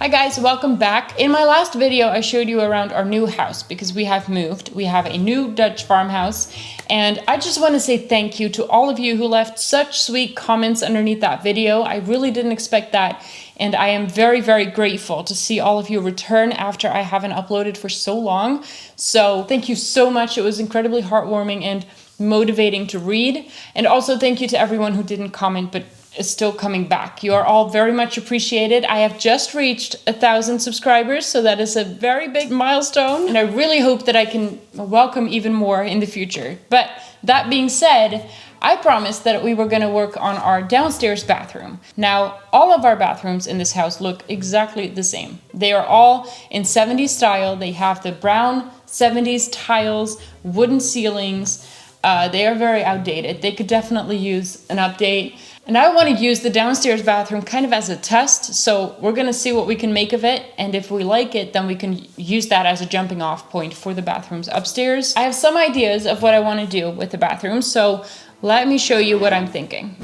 Hi guys, welcome back. In my last video, I showed you around our new house because we have moved. We have a new Dutch farmhouse, and I just want to say thank you to all of you who left such sweet comments underneath that video. I really didn't expect that, and I am very, very grateful to see all of you return after I haven't uploaded for so long. So thank you so much. It was incredibly heartwarming and motivating to read. And also thank you to everyone who didn't comment but is still coming back. You are all very much appreciated. I have just reached 1,000 subscribers, so that is a very big milestone, and I really hope that I can welcome even more in the future. But that being said, I promised that we were going to work on our downstairs bathroom. Now, all of our bathrooms in this house look exactly the same. They are all in 70s style. They have the brown 70s tiles, wooden ceilings. They are very outdated. They could definitely use an update. And I want to use the downstairs bathroom kind of as a test. So we're going to see what we can make of it. And if we like it, then we can use that as a jumping off point for the bathrooms upstairs. I have some ideas of what I want to do with the bathroom. So let me show you what I'm thinking.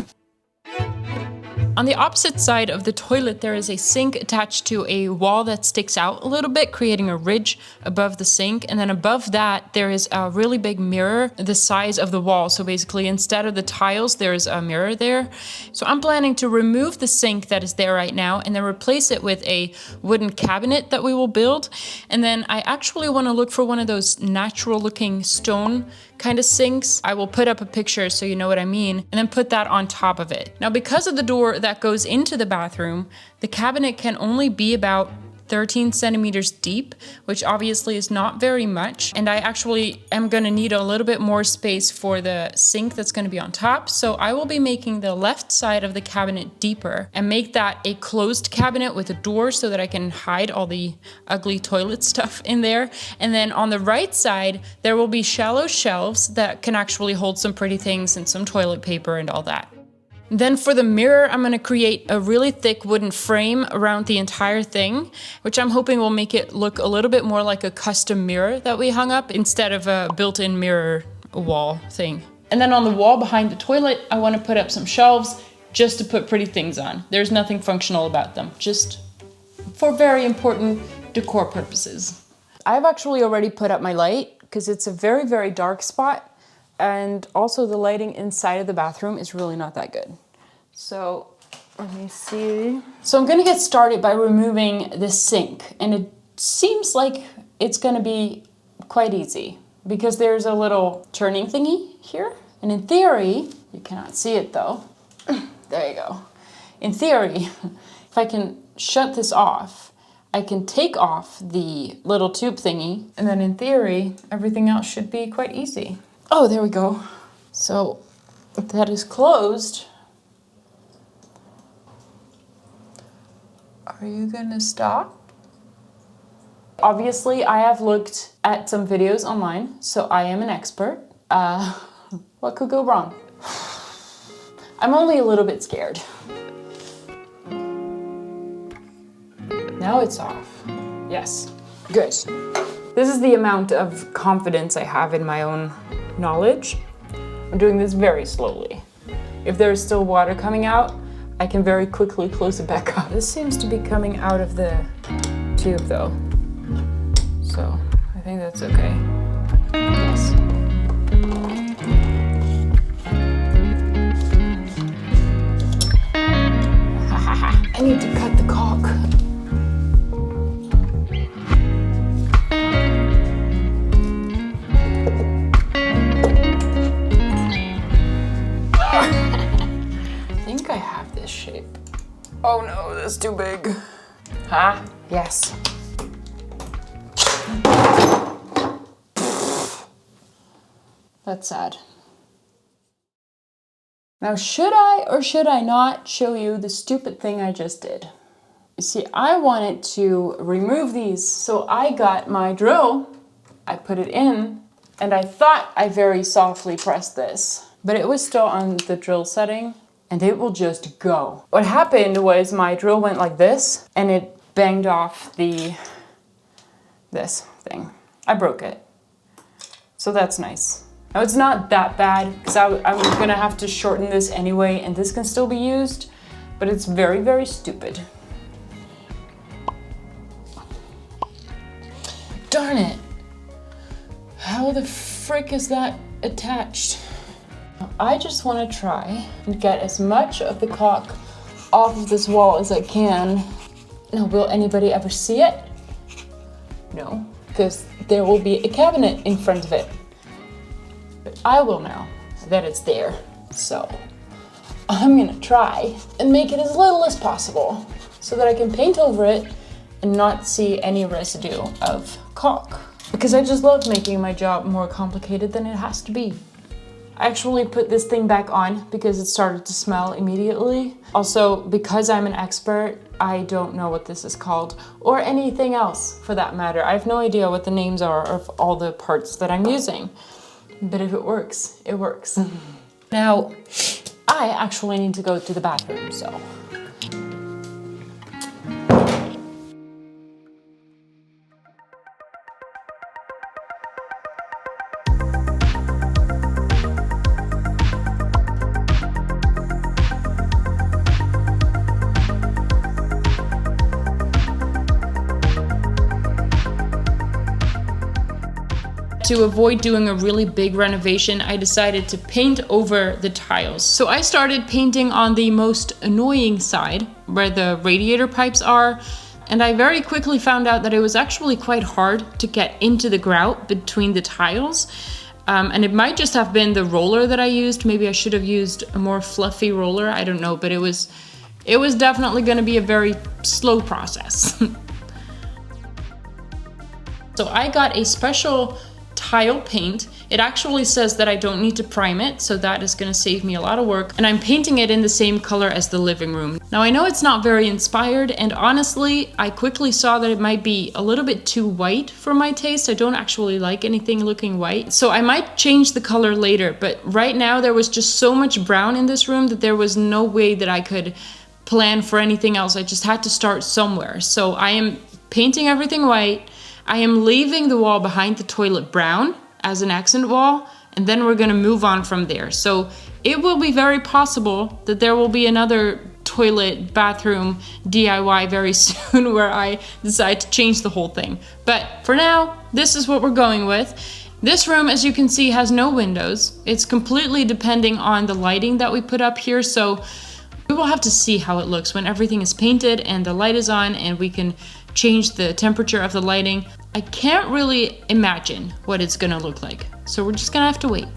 On the opposite side of the toilet, there is a sink attached to a wall that sticks out a little bit, creating a ridge above the sink. And then above that, there is a really big mirror the size of the wall. So basically, instead of the tiles, there is a mirror there. So I'm planning to remove the sink that is there right now and then replace it with a wooden cabinet that we will build. And then I actually want to look for one of those natural looking stone kind of sinks. I will put up a picture so you know what I mean, and then put that on top of it. Now, because of the door that goes into the bathroom, the cabinet can only be about 13 centimeters deep, which obviously is not very much. And I actually am going to need a little bit more space for the sink that's going to be on top. So I will be making the left side of the cabinet deeper and make that a closed cabinet with a door so that I can hide all the ugly toilet stuff in there. And then on the right side, there will be shallow shelves that can actually hold some pretty things and some toilet paper and all that. Then for the mirror, I'm going to create a really thick wooden frame around the entire thing, which I'm hoping will make it look a little bit more like a custom mirror that we hung up instead of a built-in mirror wall thing. And then on the wall behind the toilet, I want to put up some shelves just to put pretty things on. There's nothing functional about them, just for very important decor purposes. I've actually already put up my light because it's a very, very dark spot. And also the lighting inside of the bathroom is really not that good. So let me see. So I'm gonna get started by removing this sink. And it seems like it's gonna be quite easy because there's a little turning thingy here. And in theory, you cannot see it though. There you go. In theory, if I can shut this off, I can take off the little tube thingy. And then in theory, everything else should be quite easy. Oh, there we go. So that is closed. Are you gonna stop? Obviously, I have looked at some videos online, so I am an expert. What could go wrong? I'm only a little bit scared. Now it's off. Yes, good. This is the amount of confidence I have in my own knowledge. I'm doing this very slowly. If there's still water coming out, I can very quickly close it back up. This seems to be coming out of the tube though. So I think that's okay. Yes. I need to cut the caulk. Shape. Oh no, that's too big. Huh? Yes. That's sad. Now, should I or should I not show you the stupid thing I just did? You see, I wanted to remove these, so I got my drill, I put it in, and I thought I very softly pressed this, but it was still on the drill setting. And it will just go. What happened was my drill went like this and it banged off this thing. I broke it. So that's nice. Now it's not that bad because I'm gonna have to shorten this anyway and this can still be used, but it's very, very stupid. darn it. How the frick is that attached? I just want to try and get as much of the caulk off of this wall as I can. Now, will anybody ever see it? No, because there will be a cabinet in front of it. But I will know that it's there. So I'm gonna try and make it as little as possible so that I can paint over it and not see any residue of caulk. Because I just love making my job more complicated than it has to be. I actually put this thing back on because it started to smell immediately. Also, because I'm an expert, I don't know what this is called, or anything else for that matter. I have no idea what the names are of all the parts that I'm using. But if it works, it works. Now, I actually need to go to the bathroom, so. To avoid doing a really big renovation, I decided to paint over the tiles. So I started painting on the most annoying side, where the radiator pipes are, and I very quickly found out that it was actually quite hard to get into the grout between the tiles. And it might just have been the roller that I used. Maybe I should have used a more fluffy roller, I don't know, but it was definitely gonna be a very slow process. So I got a special tile paint. It actually says that I don't need to prime it, so that is going to save me a lot of work. And I'm painting it in the same color as the living room. Now I know it's not very inspired, and honestly, I quickly saw that it might be a little bit too white for my taste. I don't actually like anything looking white, so I might change the color later. But right now there was just so much brown in this room that there was no way that I could plan for anything else. I just had to start somewhere. So I am painting everything white. I am leaving the wall behind the toilet brown as an accent wall, and then we're gonna move on from there. So it will be very possible that there will be another toilet bathroom DIY very soon where I decide to change the whole thing. But for now, this is what we're going with. This room, as you can see, has no windows. It's completely depending on the lighting that we put up here, so we will have to see how it looks when everything is painted and the light is on and we can change the temperature of the lighting. I can't really imagine what it's gonna look like, so we're just gonna have to wait.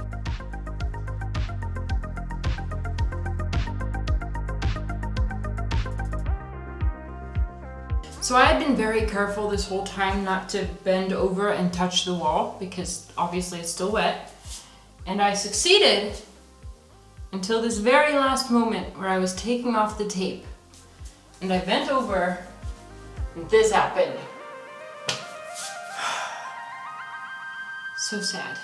So I had been very careful this whole time not to bend over and touch the wall because obviously it's still wet. And I succeeded until this very last moment where I was taking off the tape. And I bent over and this happened. So sad.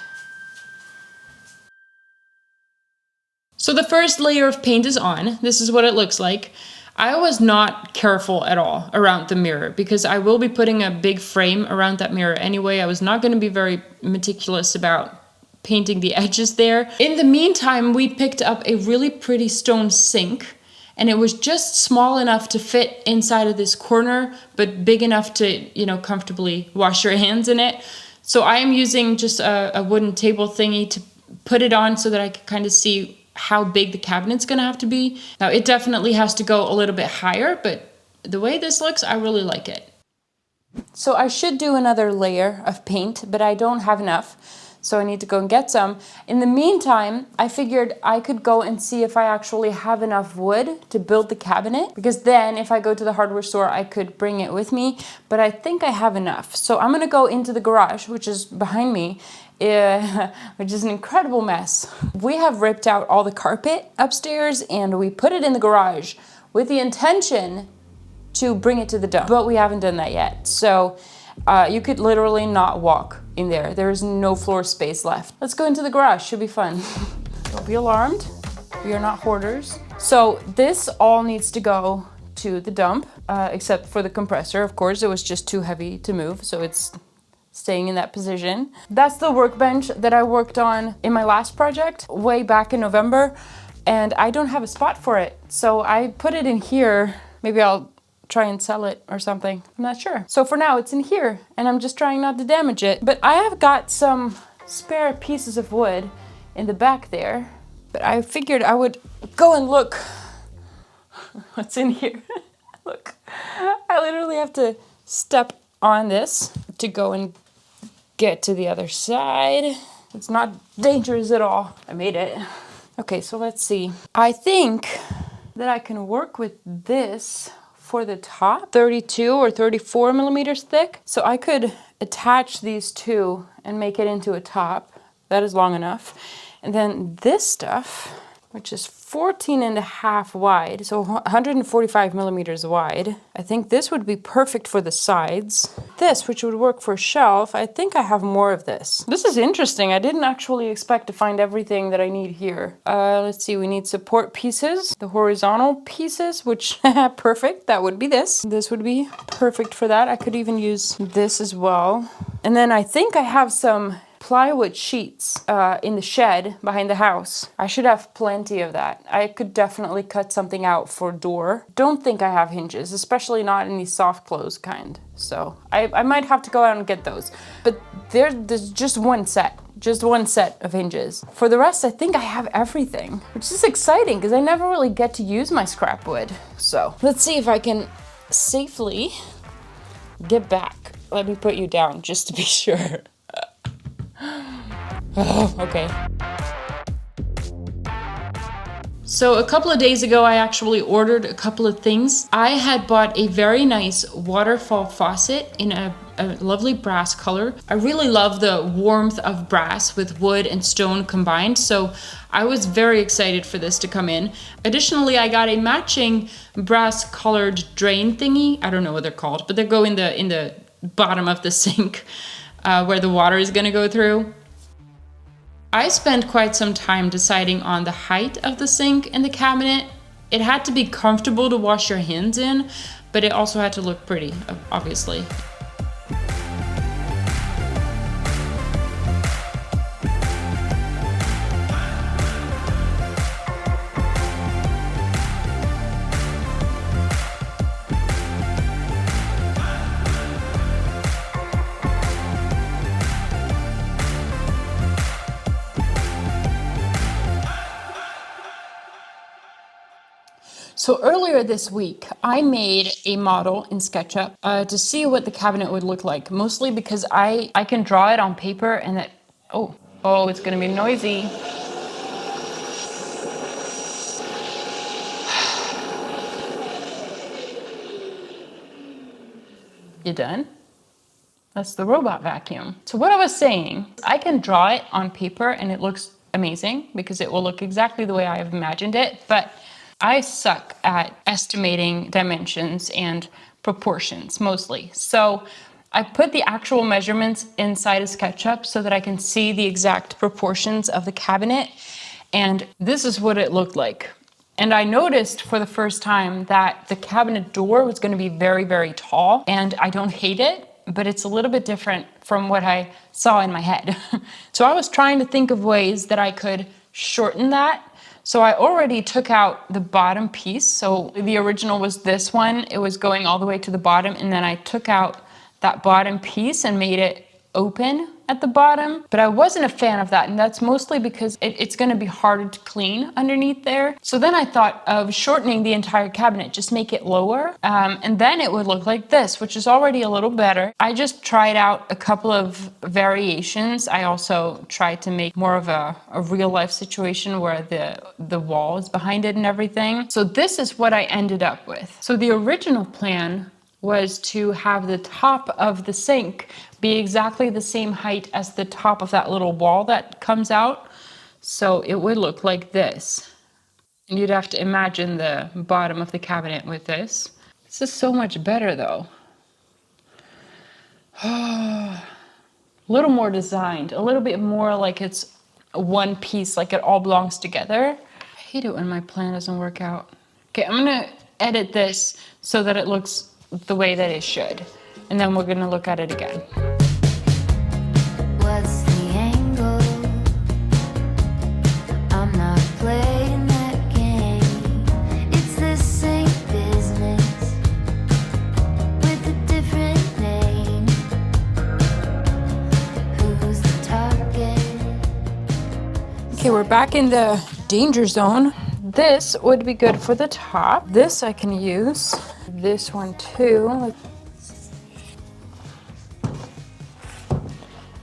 So the first layer of paint is on. This is what it looks like. I was not careful at all around the mirror because I will be putting a big frame around that mirror anyway. I was not going to be very meticulous about painting the edges there. In the meantime, we picked up a really pretty stone sink, and it was just small enough to fit inside of this corner, but big enough to, you know, comfortably wash your hands in it. So I am using just a wooden table thingy to put it on so that I can kind of see how big the cabinet's gonna have to be. Now it definitely has to go a little bit higher, but the way this looks, I really like it. So I should do another layer of paint, but I don't have enough. So I need to go and get some. In the meantime, I figured I could go and see if I actually have enough wood to build the cabinet, because then if I go to the hardware store, I could bring it with me, but I think I have enough. So I'm gonna go into the garage, which is behind me, which is an incredible mess. We have ripped out all the carpet upstairs and we put it in the garage with the intention to bring it to the dump, but we haven't done that yet. So you could literally not walk in there. There is no floor space left. Let's go into the garage, should be fun. Don't be alarmed, we are not hoarders. So this all needs to go to the dump, except for the compressor. Of course, it was just too heavy to move, so it's staying in that position. That's the workbench that I worked on in my last project way back in November, and I don't have a spot for it. So I put it in here. Maybe I'll try and sell it or something. I'm not sure. So for now, it's in here, and I'm just trying not to damage it. But I have got some spare pieces of wood in the back there, but I figured I would go and look what's in here. Look, I literally have to step on this to go and get to the other side. It's not dangerous at all. I made it. Okay, so let's see. I think that I can work with this for the top, 32 or 34 millimeters thick. So I could attach these two and make it into a top. That is long enough. And then this stuff, which is 14.5 wide, so 145 millimeters wide. I think this would be perfect for the sides. This, which would work for a shelf, I think I have more of this. This is interesting. I didn't actually expect to find everything that I need here. Let's see, we need support pieces, the horizontal pieces, which, perfect, that would be this. This would be perfect for that. I could even use this as well. And then I think I have some plywood sheets in the shed behind the house. I should have plenty of that. I could definitely cut something out for a door. Don't think I have hinges, especially not in these soft close kind. So I might have to go out and get those. But there's just one set of hinges. For the rest, I think I have everything, which is exciting because I never really get to use my scrap wood. So let's see if I can safely get back. Let me put you down just to be sure. Oh, okay. So a couple of days ago, I actually ordered a couple of things. I had bought a very nice waterfall faucet in a lovely brass color. I really love the warmth of brass with wood and stone combined, so I was very excited for this to come in. Additionally, I got a matching brass colored drain thingy. I don't know what they're called, but they go in the bottom of the sink where the water is gonna go through. I spent quite some time deciding on the height of the sink and the cabinet. It had to be comfortable to wash your hands in, but it also had to look pretty, obviously. So earlier this week, I made a model in SketchUp to see what the cabinet would look like, mostly because I can draw it on paper and that, oh, it's gonna be noisy. You done? That's the robot vacuum. So what I was saying, I can draw it on paper and it looks amazing because it will look exactly the way I have imagined it, but I suck at estimating dimensions and proportions mostly. So I put the actual measurements inside of SketchUp so that I can see the exact proportions of the cabinet. And this is what it looked like. And I noticed for the first time that the cabinet door was going to be very, very tall. And I don't hate it, but it's a little bit different from what I saw in my head. So I was trying to think of ways that I could shorten that. So I already took out the bottom piece. So the original was this one. It was going all the way to the bottom. And then I took out that bottom piece and made it open at the bottom. But I wasn't a fan of that. And that's mostly because it's going to be harder to clean underneath there. So then I thought of shortening the entire cabinet, just make it lower. And then it would look like this, which is already a little better. I just tried out a couple of variations. I also tried to make more of a real life situation where the wall is behind it and everything. So this is what I ended up with. So the original plan was to have the top of the sink be exactly the same height as the top of that little wall that comes out. So it would look like this. And you'd have to imagine the bottom of the cabinet with this. This is so much better though. A little more designed, a little bit more like it's one piece, like it all belongs together. I hate it when my plan doesn't work out. Okay, I'm gonna edit this so that it looks the way that it should. And then we're gonna look at it again. What's the angle? I'm not playing that game. It's the same business. we're back in the danger zone. This would be good for the top. This I can use. This one too.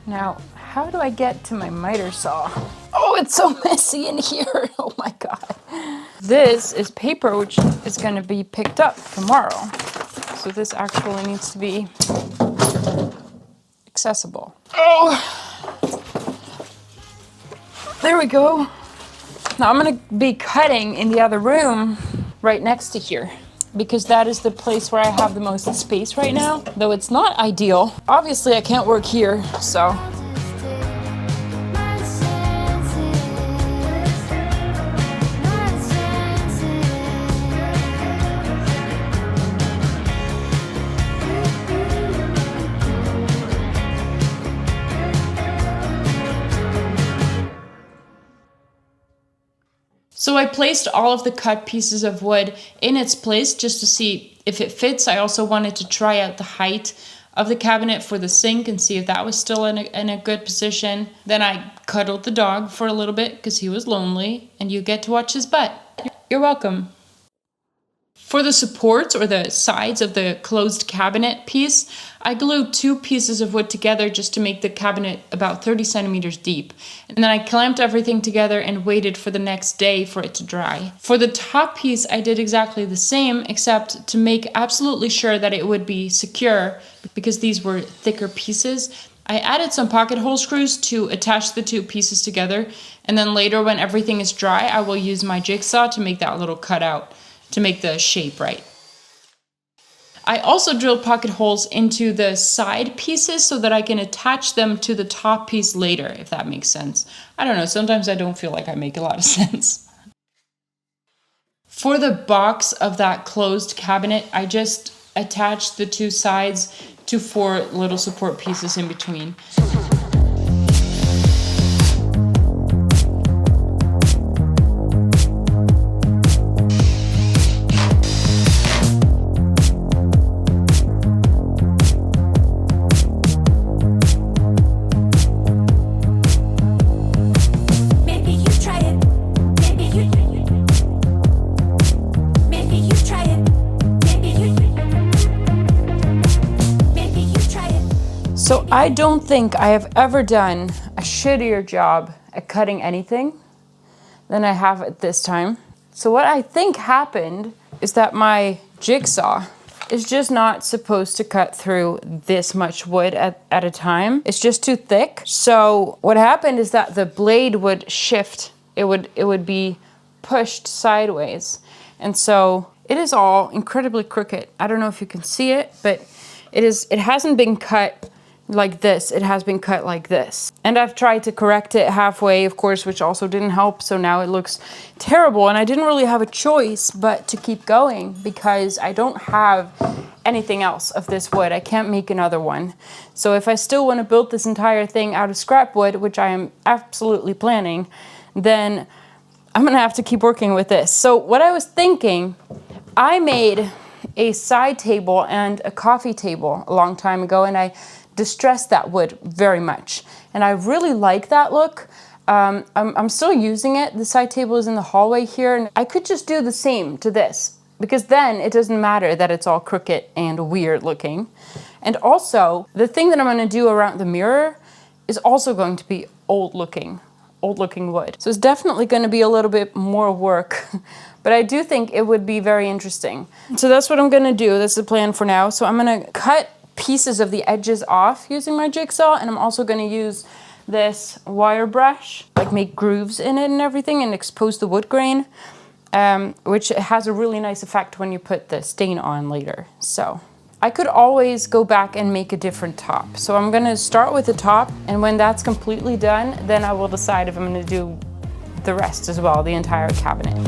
Now, how do I get to my miter saw? Oh, it's so messy in here. Oh my God. This is paper, which is gonna be picked up tomorrow. So this actually needs to be accessible. Oh, there we go. Now I'm gonna be cutting in the other room right next to here, because that is the place where I have the most space right now, though it's not ideal. Obviously I can't work here, so. So I placed all of the cut pieces of wood in its place just to see if it fits. I also wanted to try out the height of the cabinet for the sink and see if that was still in a good position. Then I cuddled the dog for a little bit because he was lonely, and you get to watch his butt. You're welcome. For the supports or the sides of the closed cabinet piece, I glued 2 pieces of wood together just to make the cabinet about 30 centimeters deep. And then I clamped everything together and waited for the next day for it to dry. For the top piece, I did exactly the same, except to make absolutely sure that it would be secure, because these were thicker pieces. I added some pocket hole screws to attach the 2 pieces together, and then later when everything is dry, I will use my jigsaw to make that little cutout to make the shape right. I also drilled pocket holes into the side pieces so that I can attach them to the top piece later, if that makes sense. I don't know, sometimes I don't feel like I make a lot of sense. For the box of that closed cabinet, I just attached the 2 sides to 4 little support pieces in between. So I don't think I have ever done a shittier job at cutting anything than I have at this time. So what I think happened is that my jigsaw is just not supposed to cut through this much wood at a time. It's just too thick. So what happened is that the blade would shift. It would be pushed sideways. And so it is all incredibly crooked. I don't know if you can see it, but it hasn't been cut like this, it has been cut like this. And I've tried to correct it halfway, of course, which also didn't help, so now it looks terrible, and I didn't really have a choice but to keep going because I don't have anything else of this wood. I can't make another one. So if I still want to build this entire thing out of scrap wood, which I am absolutely planning, then I'm gonna have to keep working with this. So what I was thinking, I made a side table and a coffee table a long time ago, and I distressed that wood very much, and I really like that look. I'm still using it. The side table is in the hallway here, and I could just do the same to this, because then it doesn't matter that it's all crooked and weird looking. And also, the thing that I'm going to do around the mirror is also going to be old looking wood. So it's definitely going to be a little bit more work, but I do think it would be very interesting. So that's what I'm going to do. That's the plan for now. So I'm going to cut pieces of the edges off using my jigsaw, and I'm also going to use this wire brush, like make grooves in it and everything, and expose the wood grain, which has a really nice effect when you put the stain on later. So I could always go back and make a different top. So I'm going to start with the top, and when that's completely done, then I will decide if I'm going to do the rest as well, the entire cabinet.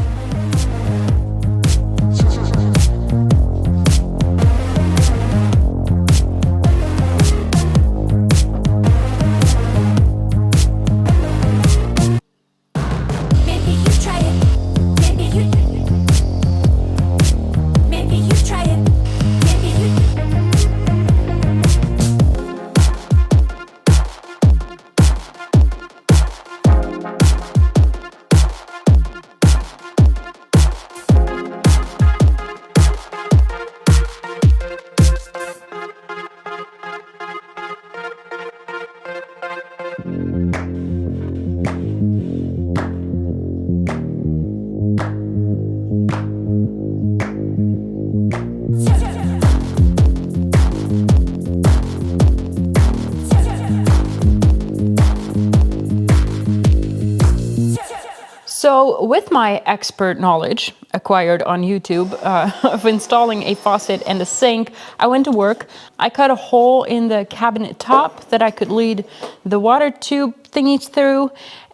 So with my expert knowledge acquired on YouTube of installing a faucet and a sink, I went to work. I cut a hole in the cabinet top that I could lead the water tube thingies through.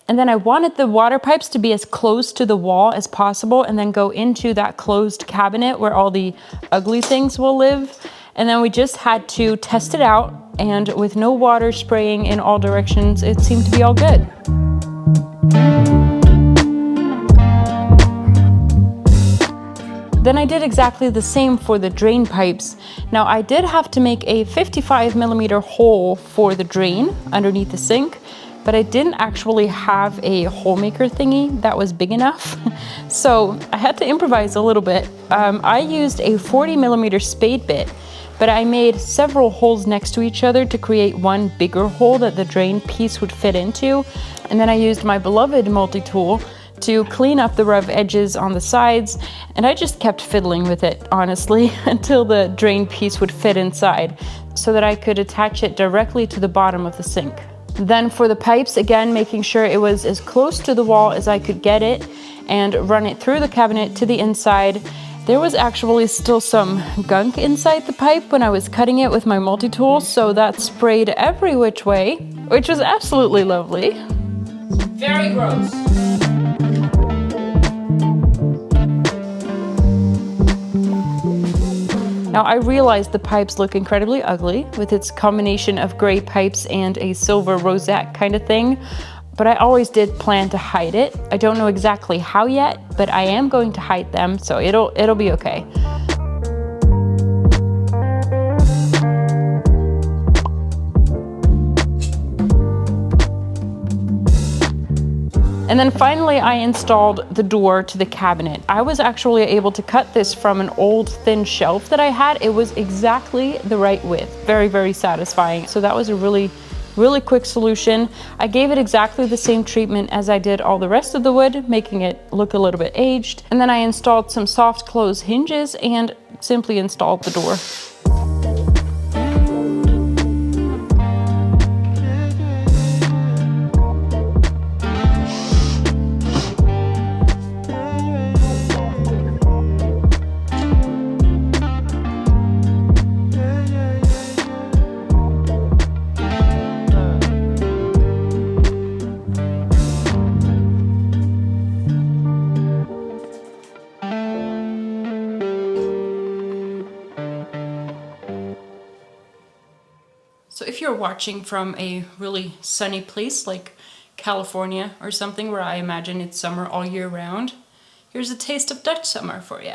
And then I wanted the water pipes to be as close to the wall as possible and then go into that closed cabinet where all the ugly things will live. And then we just had to test it out, and with no water spraying in all directions, it seemed to be all good. Then I did exactly the same for the drain pipes. Now I did have to make a 55mm hole for the drain underneath the sink, but I didn't actually have a hole maker thingy that was big enough. So I had to improvise a little bit. I used a 40mm spade bit, but I made several holes next to each other to create one bigger hole that the drain piece would fit into. And then I used my beloved multi-tool to clean up the rough edges on the sides, and I just kept fiddling with it, honestly, until the drain piece would fit inside so that I could attach it directly to the bottom of the sink. Then for the pipes, again, making sure it was as close to the wall as I could get it and run it through the cabinet to the inside. There was actually still some gunk inside the pipe when I was cutting it with my multi-tool, so that sprayed every which way, which was absolutely lovely. Very gross. Now I realize the pipes look incredibly ugly with its combination of gray pipes and a silver rosette kind of thing, but I always did plan to hide it. I don't know exactly how yet, but I am going to hide them, so it'll be okay. And then finally, I installed the door to the cabinet. I was actually able to cut this from an old thin shelf that I had. It was exactly the right width. Very, very satisfying. So that was a really quick solution. I gave it exactly the same treatment as I did all the rest of the wood, making it look a little bit aged. And then I installed some soft close hinges and simply installed the door. So if you're watching from a really sunny place like California or something where I imagine it's summer all year round, here's a taste of Dutch summer for you.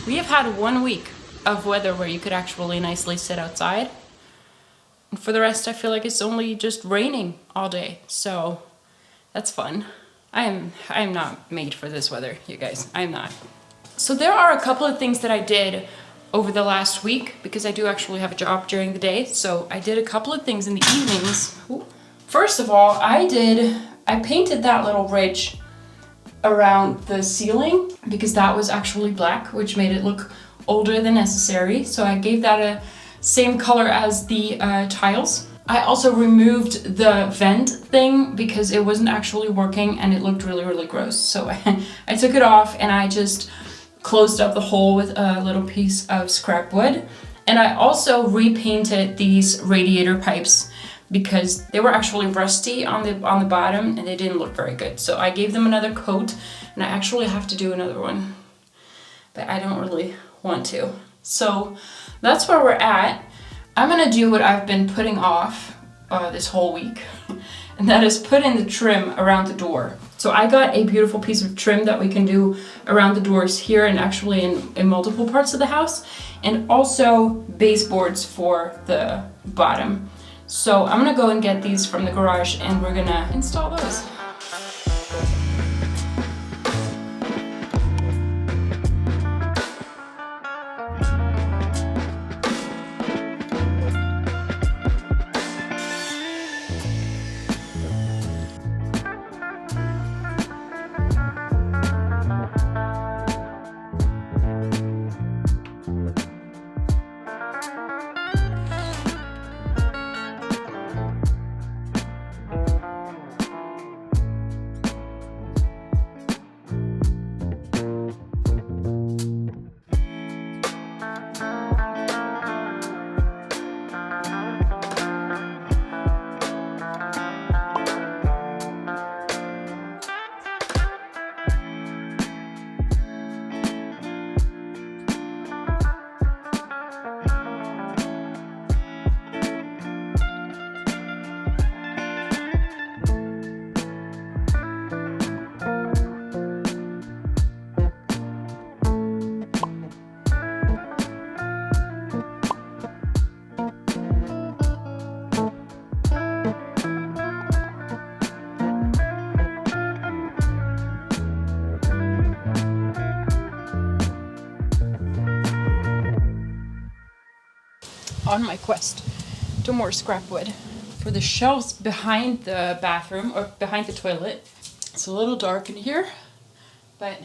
We have had 1 week of weather where you could actually nicely sit outside. And for the rest, I feel like it's only just raining all day. So that's fun. I am not made for this weather, you guys. I'm not. So there are a couple of things that I did over the last week, because I do actually have a job during the day, so I did a couple of things in the evenings. Ooh. First of all, I painted that little ridge around the ceiling because that was actually black, which made it look older than necessary. So I gave that a same color as the tiles. I also removed the vent thing because it wasn't actually working and it looked really gross. So I took it off and I just closed up the hole with a little piece of scrap wood. And I also repainted these radiator pipes because they were actually rusty on the bottom and they didn't look very good. So I gave them another coat, and I actually have to do another one, but I don't really want to. So that's where we're at. I'm gonna do what I've been putting off this whole week, and that is put in the trim around the door. So I got a beautiful piece of trim that we can do around the doors here and actually in multiple parts of the house, and also baseboards for the bottom. So I'm gonna go and get these from the garage and we're gonna install those. on my quest to more scrap wood. For the shelves behind the bathroom, or behind the toilet, it's a little dark in here, but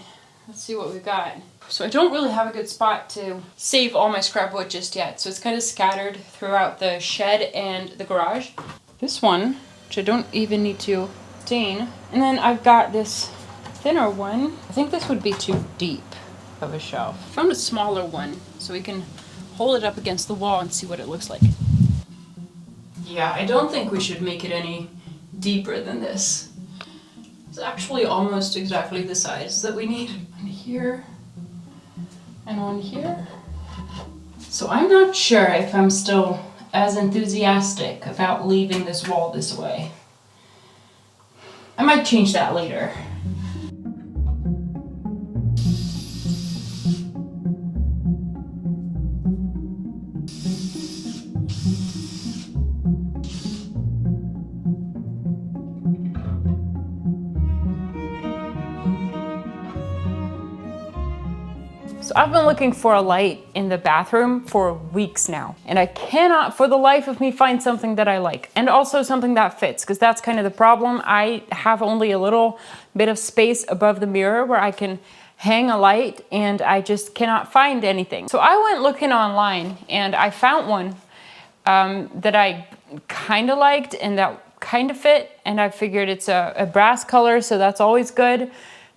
let's see what we've got. So I don't really have a good spot to save all my scrap wood just yet, so it's kind of scattered throughout the shed and the garage. This one, which I don't even need to stain. And then I've got this thinner one. I think this would be too deep of a shelf. I found a smaller one so we can hold it up against the wall and see what it looks like. Yeah, I don't think we should make it any deeper than this. It's actually almost exactly the size that we need. One here and one here. So I'm not sure if I'm still as enthusiastic about leaving this wall this way. I might change that later. So I've been looking for a light in the bathroom for weeks now, and I cannot for the life of me find something that I like, and also something that fits, because that's kind of the problem. I have only a little bit of space above the mirror where I can hang a light, and I just cannot find anything. So I went looking online, and I found one that I kind of liked and that kind of fit, and I figured it's a brass color, so that's always good.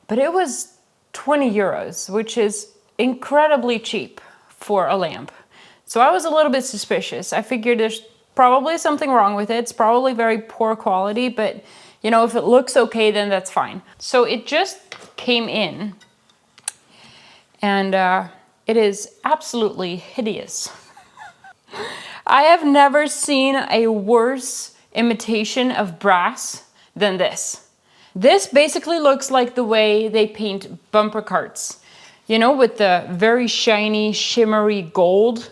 But it was 20 euros, which is incredibly cheap for a lamp. So I was a little bit suspicious. I figured there's probably something wrong with it. It's probably very poor quality, but you know, if it looks okay, then that's fine. So it just came in, and it is absolutely hideous. I have never seen a worse imitation of brass than this. This basically looks like the way they paint bumper cars. You know, with the very shiny, shimmery gold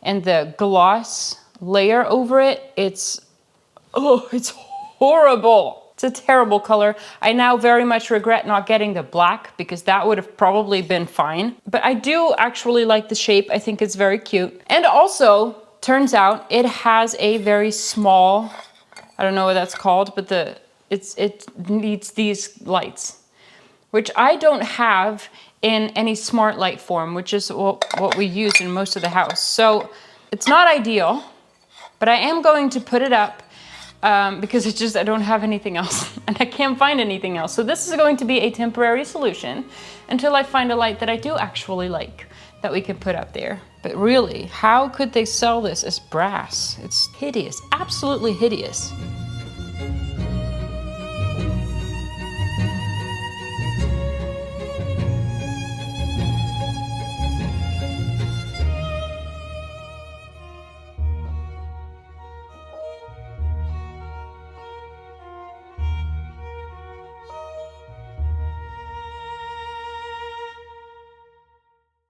and the gloss layer over it. It's horrible. It's a terrible color. I now very much regret not getting the black, because that would have probably been fine. But I do actually like the shape. I think it's very cute. And also, turns out it has a very small, I don't know what that's called, but it needs these lights, which I don't have in any smart light form, which is what we use in most of the house. So it's not ideal, but I am going to put it up because it's just, I don't have anything else and I can't find anything else. So this is going to be a temporary solution until I find a light that I do actually like that we can put up there. But really, how could they sell this as brass? It's hideous, absolutely hideous.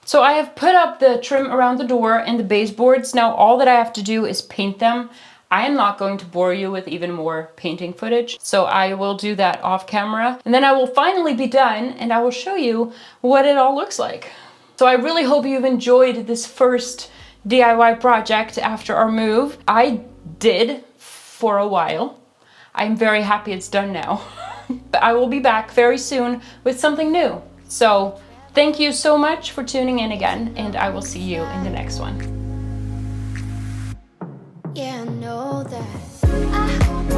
So I have put up the trim around the door and the baseboards. Now all that I have to do is paint them. I am not going to bore you with even more painting footage, so I will do that off camera. And then I will finally be done and I will show you what it all looks like. So I really hope you've enjoyed this first DIY project after our move. I did for a while. I'm very happy it's done now. But I will be back very soon with something new. So thank you so much for tuning in again, and I will see you in the next one. Yeah, I know that. I hope